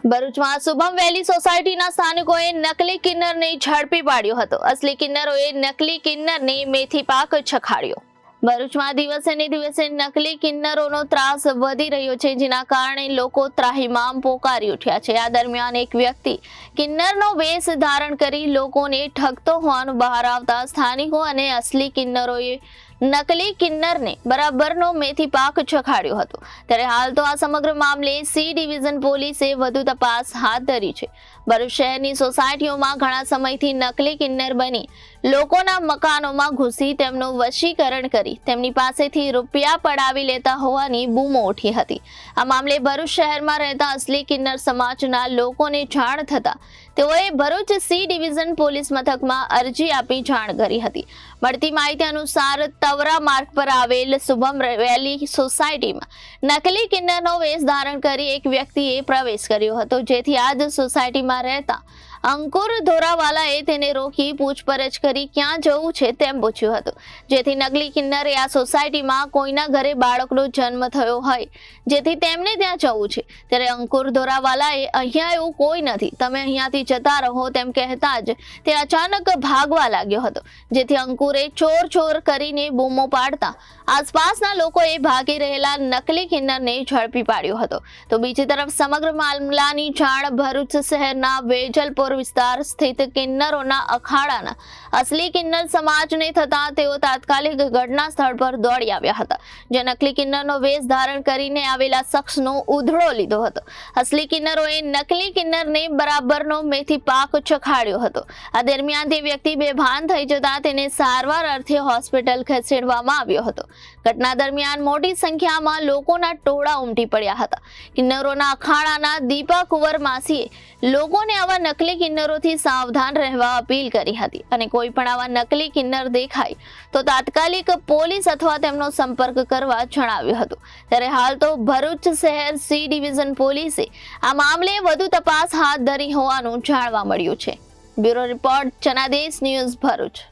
ભરૂચમાં શુભમ વેલી સોસાયટીના સ્થાનિકોએ નકલી કિન્નરને ઝડપી પાડ્યો હતો. અસલી કિન્નરોએ નકલી કિન્નરને મેથી પાક ચખાડ્યો. ભરૂચમાં દિવસે ને દિવસે નકલી કિન્નરોનો ત્રાસ વધી રહ્યો છે, જેના કારણે લોકો ત્રાહિમામ પોકારી ઉઠ્યા છે. આ દરમિયાન એક વ્યક્તિ કિન્નરનો વેશ ધારણ કરી લોકોને ઠગતો હોવાનું બહાર આવતા સ્થાનિકો અને અસલી કિન્નરોએ નકલી કિન્નરને બરાબરનો મેથી પાક ચખાડ્યો હતો. ત્યારે હાલ તો આ સમગ્ર મામલે સી ડિવિઝન પોલીસે વધુ તપાસ હાથ ધરી છે. ભરૂચ શહેરની સોસાયટીઓમાં ઘણા સમયથી નકલી કિન્નર બની લોકોના મકાનોમાં ઘૂસી તેમનું વશીકરણ કરી તેમની પાસેથી રૂપિયા પડાવી લેતા હોવાની બૂમો ઉઠી હતી. આ મામલે ભરૂચ શહેરમાં રહેતા અસલી કિન્નર સમાજના લોકોને જાણ થતા તેઓએ ભરૂચ સી ડિવિઝન પોલીસ મથકમાં અરજી આપી જાણ કરી હતી. મળતી માહિતી અનુસાર તવરા માર્ગ પર આવેલ શુભમ વેલી સોસાયટીમાં નકલી કિન્નરનો વેશ ધારણ કરી એક વ્યક્તિએ પ્રવેશ કર્યો હતો, જેથી આ જ સોસાયટીમાં રહેતા અંકુર ધોરાવાલાએ તેને રોકી પૂછપરછ કરી ક્યાં જવું છે તેમ પૂછ્યું હતું, જેથી નકલી કિન્નરે આ સોસાયટીમાં કોઈના ઘરે બાળકનો જન્મ થયો હોય જેથી તેમને ત્યાં જવું છે. ત્યારે અંકુર ધોરાવાલાએ અહીંયા એવું કોઈ નથી, તમે અહીંયાથી જતા રહો તેમ કહેતા જ તે અચાનક ભાગવા લાગ્યો હતો, જેથી અંકુરે ચોર ચોર કરીને બૂમો પાડતા આસપાસના લોકોએ ભાગી રહેલા નકલી કિન્નરને ઝડપી પાડ્યો હતો. તો બીજી તરફ સમગ્ર મામલાની જાણ ભરૂચ શહેરના વેજલપુર વિસ્તાર સ્થિત કિન્નરોના અખાડાના અસલી કિન્નર સમાજને થતા તેઓ તાત્કાલિક ઘટના સ્થળ પર દોડી આવ્યા હતા, જે નકલી કિન્નરનો વેશ ધારણ કરીને આવેલા શખ્સનો ઉધડો લીધો હતો. અસલી કિન્નરોએ નકલી કિન્નરને બરાબરનો મેથી પાક ચખાડ્યો હતો. આ દરમિયાન તે વ્યક્તિ બેભાન થઈ જતા તેને સારવાર અર્થે હોસ્પિટલ ખસેડવામાં આવ્યો હતો. ઘટના દરમિયાન મોટી સંખ્યામાં લોકોના ટોળા ઉમટી પડ્યા હતા. કિન્નરોના અખાડાના દીપા કુંવર માસીએ લોકોને આવા નકલી કિન્નરોથી સાવધાન રહેવા અપીલ કરી હતી અને કોઈ પણ આવા નકલી કિન્નર દેખાય તો તાત્કાલિક પોલીસ અથવા તેમનો સંપર્ક કરવા જણાવ્યું હતું. ત્યારે હાલ તો ભરૂચ શહેર સી ડિવિઝન પોલીસે આ મામલે વધુ તપાસ હાથ ધરી હોવાનું જાણવા મળ્યું છે. Bureau report Janadesh news Bharuch.